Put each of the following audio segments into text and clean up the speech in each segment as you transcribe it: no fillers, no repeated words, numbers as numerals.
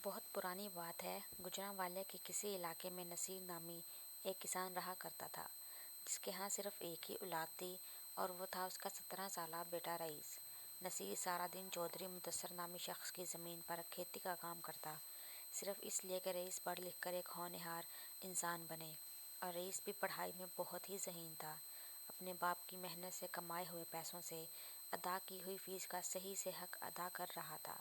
بہت پرانی بات ہے۔ گوجرانوالے کے کسی علاقے میں نصیر نامی ایک کسان رہا کرتا تھا، جس کے ہاں صرف ایک ہی اولاد تھی اور وہ تھا اس کا 17 سالہ بیٹا رئیس۔ نصیر سارا دن چودھری مدثر نامی شخص کی زمین پر کھیتی کا کام کرتا، صرف اس لیے کہ رئیس پڑھ لکھ کر ایک ہونہار انسان بنے، اور رئیس بھی پڑھائی میں بہت ہی ذہین تھا۔ اپنے باپ کی محنت سے کمائے ہوئے پیسوں سے ادا کی ہوئی فیس کا صحیح سے حق ادا کر رہا تھا۔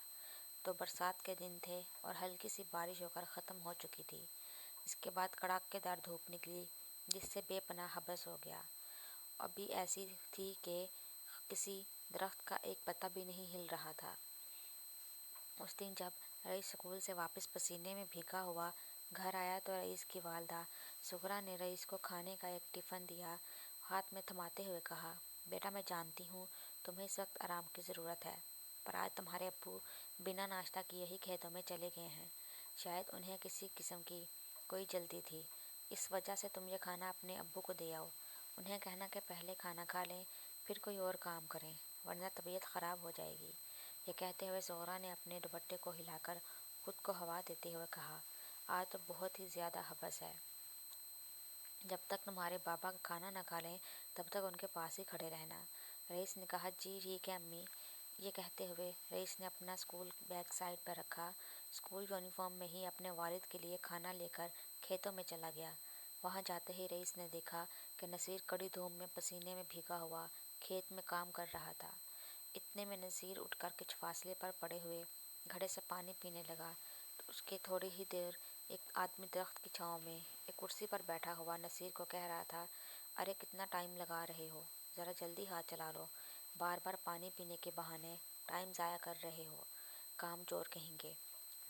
تو برسات کے دن تھے اور ہلکی سی بارش ہو کر ختم ہو چکی تھی۔ اس کے بعد کڑاکے دار دھوپ نکلی، جس سے بے پناہ حبس ہو گیا۔ ابھی ایسی تھی کہ کسی درخت کا ایک پتا بھی نہیں ہل رہا تھا۔ اس دن جب رئیس اسکول سے واپس پسینے میں بھیگا ہوا گھر آیا تو رئیس کی والدہ سغرا نے رئیس کو کھانے کا ایک ٹفن دیا، ہاتھ میں تھماتے ہوئے کہا، بیٹا میں جانتی ہوں تمہیں اس وقت آرام کی ضرورت ہے، پر آج تمہارے ابو بنا ناشتہ کیے ہی کھیتوں میں چلے گئے ہیں۔ شاید انہیں کسی قسم کی کوئی جلدی تھی، اس وجہ سے تم یہ کھانا اپنے ابو کو دے آؤ۔ انہیں کہنا کہ پہلے کھانا کھا لیں پھر کوئی اور کام کریں، ورنہ طبیعت خراب ہو جائے گی۔ یہ کہتے ہوئے سغرا نے اپنے دوپٹے کو ہلا کر خود کو ہوا دیتے ہوئے کہا، آج تو بہت ہی زیادہ حبس ہے۔ جب تک تمہارے بابا کھانا نہ کھا لیں تب تک ان کے پاس ہی کھڑے رہنا۔ رئیس نے کہا، جی ٹھیک ہے امی۔ یہ کہتے ہوئے رئیس نے اپنا اسکول بیگ سائیڈ پر رکھا، اسکول یونیفارم میں ہی اپنے والد کے لیے کھانا لے کر کھیتوں میں چلا گیا۔ وہاں جاتے ہی رئیس نے دیکھا کہ نصیر کڑی دھوپ میں پسینے میں بھیگا ہوا کھیت میں کام کر رہا تھا۔ اتنے میں نصیر اٹھ کر کچھ فاصلے پر پڑے ہوئے گھڑے سے پانی پینے لگا تو اس کے تھوڑی ہی دور ایک آدمی درخت کی چھاؤں میں ایک کرسی پر بیٹھا ہوا نصیر کو کہہ رہا تھا، ارے کتنا ٹائم لگا رہے ہو، ذرا جلدی ہاتھ چلا لو، بار بار پانی پینے کے بہانے ٹائم ضائع کر رہے ہو، کام چور کہیں گے،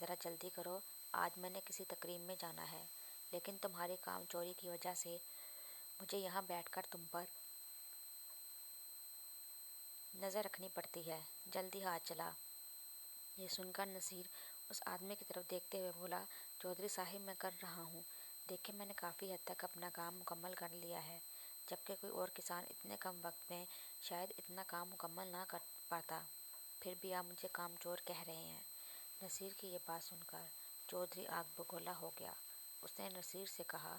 ذرا جلدی کرو، آج میں نے کسی تقریب میں جانا ہے، لیکن تمہاری کام چوری کی وجہ سے مجھے یہاں بیٹھ کر تم پر نظر رکھنی پڑتی ہے، جلدی ہاتھ چلا۔ یہ سن کر نصیر اس آدمی کی طرف دیکھتے ہوئے بولا، چودھری صاحب میں کر رہا ہوں، دیکھیں میں نے کافی حد تک اپنا کام مکمل کر لیا ہے، جبکہ کوئی اور کسان اتنے کم وقت میں شاید اتنا کام مکمل نہ کر پاتا، پھر بھی آپ مجھے کام چور کہہ رہے ہیں۔ نصیر کی یہ بات سن کر چودھری آگ بگولا ہو گیا۔ اس نے نصیر سے کہا،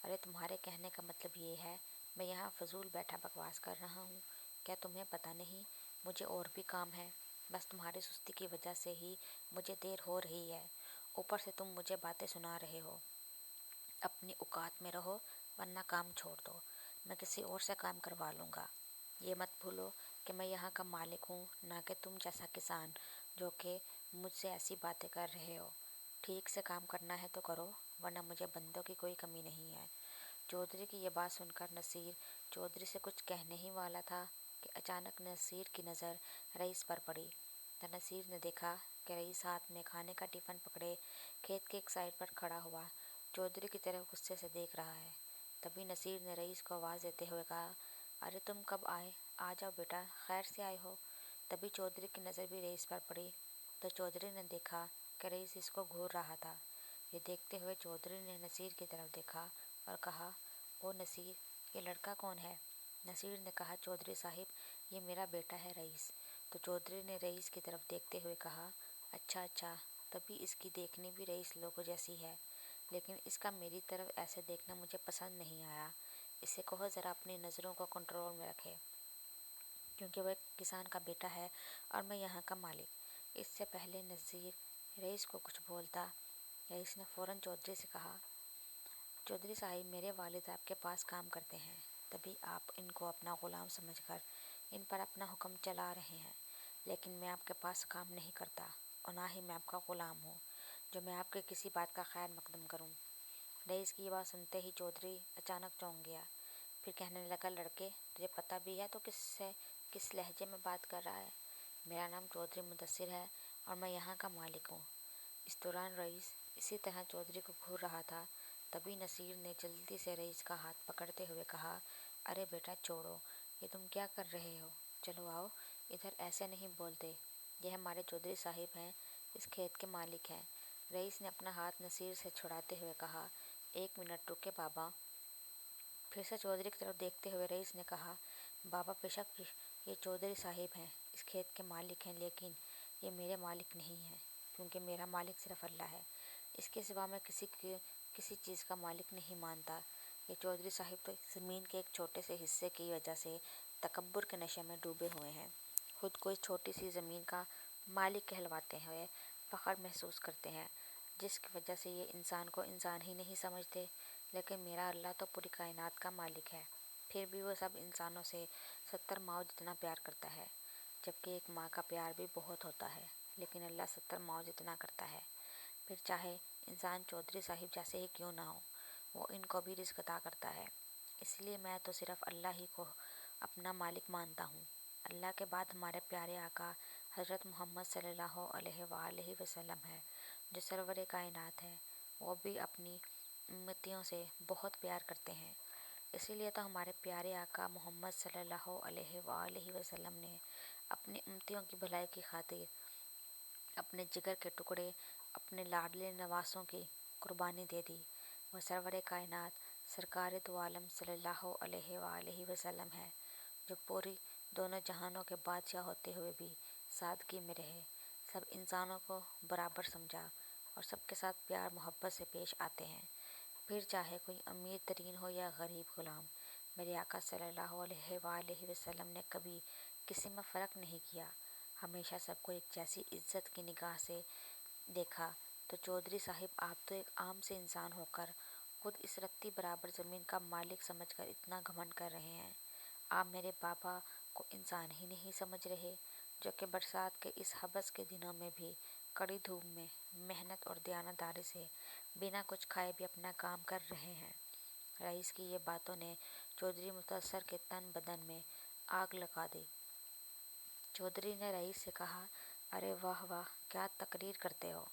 ارے تمہارے کہنے کا مطلب یہ ہے میں یہاں فضول بیٹھا بکواس کر رہا ہوں، کیا تمہیں پتہ نہیں مجھے اور بھی کام ہے، بس تمہاری سستی کی وجہ سے ہی مجھے دیر ہو رہی ہے، اوپر سے تم مجھے باتیں سنا رہے ہو، اپنی اوقات میں رہو ورنہ کام چھوڑ دو، میں کسی اور سے کام کروا لوں گا۔ یہ مت بھولو کہ میں یہاں کا مالک ہوں، نہ کہ تم جیسا کسان جو کہ مجھ سے ایسی باتیں کر رہے ہو۔ ٹھیک سے کام کرنا ہے تو کرو، ورنہ مجھے بندوں کی کوئی کمی نہیں ہے۔ چودھری کی یہ بات سن کر نصیر چودھری سے کچھ کہنے ہی والا تھا کہ اچانک نصیر کی نظر رئیس پر پڑی۔ تو نصیر نے دیکھا کہ رئیس ہاتھ میں کھانے کا ٹفن پکڑے کھیت کے ایک سائڈ پر کھڑا ہوا چودھری کی طرف غصے سے دیکھ رہا ہے۔ تبھی نصیر نے رئیس کو آواز دیتے ہوئے کہا، ارے تم کب آئے، آ جاؤ بیٹا، خیر سے آئے ہو۔ تبھی چودھری کی نظر بھی رئیس پر پڑی تو چودھری نے دیکھا کہ رئیس اس کو گھور رہا تھا۔ یہ دیکھتے ہوئے چودھری نے نصیر کی طرف دیکھا اور کہا، او نصیر، یہ لڑکا کون ہے؟ نصیر نے کہا، چودھری صاحب یہ میرا بیٹا ہے رئیس۔ تو چودھری نے رئیس کی طرف دیکھتے ہوئے کہا، اچھا اچھا، تبھی اس کی دیکھنی بھی رئیس لوگوں جیسی ہے، لیکن اس کا میری طرف ایسے دیکھنا مجھے پسند نہیں آیا، اسے کہو ذرا اپنی نظروں کو کنٹرول میں رکھے، کیونکہ وہ ایک کسان کا بیٹا ہے اور میں یہاں کا مالک۔ اس سے پہلے نصیر رئیس کو کچھ بولتا، رئیس نے فوراً چودھری سے کہا، چودھری صاحب میرے والد آپ کے پاس کام کرتے ہیں، تبھی آپ ان کو اپنا غلام سمجھ کر ان پر اپنا حکم چلا رہے ہیں، لیکن میں آپ کے پاس کام نہیں کرتا اور نہ ہی میں آپ کا غلام ہوں جو میں آپ کے کسی بات کا خیر مقدم کروں۔ رئیس کی یہ بات سنتے ہی چودھری اچانک چونک گیا، پھر کہنے لگا، لڑکے تجھے پتہ بھی ہے تو کس لہجے میں بات کر رہا ہے؟ میرا نام چودھری مدثر ہے اور میں یہاں کا مالک ہوں۔ اس دوران رئیس اسی طرح چودھری کو گھور رہا تھا۔ تبھی نصیر نے جلدی سے رئیس کا ہاتھ پکڑتے ہوئے کہا، ارے بیٹا چھوڑو، یہ تم کیا کر رہے ہو، چلو آؤ، ادھر ایسے نہیں بولتے، یہ ہمارے چودھری صاحب ہیں، اس کھیت کے مالک ہیں۔ رئیس نے اپنا ہاتھ نصیر سے چھڑاتے ہوئے کہا، ایک منٹ رکے بابا۔ پھر سے چودھری کی طرف دیکھتے ہوئے رئیس نے کہا، بابا بے شک یہ چودھری صاحب ہیں، اس کھیت کے مالک ہیں، لیکن یہ میرے مالک نہیں ہیں، کیونکہ میرا مالک صرف اللہ ہے، اس کے سوا میں کسی چیز کا مالک نہیں مانتا۔ یہ چودھری صاحب تو زمین کے ایک چھوٹے سے حصے کی وجہ سے تکبر کے نشے میں ڈوبے ہوئے ہیں، خود کو اس چھوٹی سی زمین کا مالک کہلواتے ہوئے فخر محسوس کرتے ہیں، جس کی وجہ سے یہ انسان کو انسان ہی نہیں سمجھتے۔ لیکن میرا اللہ تو پوری کائنات کا مالک ہے، پھر بھی وہ سب انسانوں سے 70 ماؤں جتنا پیار کرتا ہے، جبکہ ایک ماں کا پیار بھی بہت ہوتا ہے، لیکن اللہ 70 ماؤں جتنا کرتا ہے۔ پھر چاہے انسان چودھری صاحب جیسے ہی کیوں نہ ہو، وہ ان کو بھی رزق عطا کرتا ہے۔ اس لیے میں تو صرف اللہ ہی کو اپنا مالک مانتا ہوں۔ اللہ کے بعد ہمارے پیارے آقا حضرت محمد صلی اللہ علیہ وآلہ وسلم ہے، جو سرور کائنات ہے۔ وہ بھی اپنی امتیوں سے بہت پیار کرتے ہیں۔ اسی لیے تو ہمارے پیارے آقا محمد صلی اللہ علیہ وآلہ وسلم نے اپنی امتیوں کی بھلائی کی خاطر اپنے جگر کے ٹکڑے، اپنے لاڈلے نواسوں کی قربانی دے دی۔ وہ سرور کائنات سرکار دو عالم صلی اللہ علیہ وآلہ وسلم ہے، جو پوری دونوں جہانوں کے بادشاہ ہوتے ہوئے بھی سادگی میں رہے، سب انسانوں کو برابر سمجھا اور سب کے ساتھ پیار محبت سے پیش آتے ہیں، پھر چاہے کوئی امیر ترین ہو یا غریب غلام۔ میرے آقا صلی اللہ علیہ وآلہ وسلم نے کبھی کسی میں فرق نہیں کیا، ہمیشہ سب کو ایک جیسی عزت کی نگاہ سے دیکھا۔ تو چودھری صاحب آپ تو ایک عام سے انسان ہو کر خود اس رتی برابر زمین کا مالک سمجھ کر اتنا گھمنڈ کر رہے ہیں۔ آپ میرے بابا کو انسان ہی نہیں سمجھ رہے، جو کہ برسات کے اس حبس کے دنوں میں بھی کڑی دھوپ میں محنت اور دیانتداری سے بنا کچھ کھائے بھی اپنا کام کر رہے ہیں۔ رئیس کی یہ باتوں نے چودھری متاثر کے تن بدن میں آگ لگا دی۔ چودھری نے رئیس سے کہا، ارے واہ واہ، کیا تقریر کرتے ہو!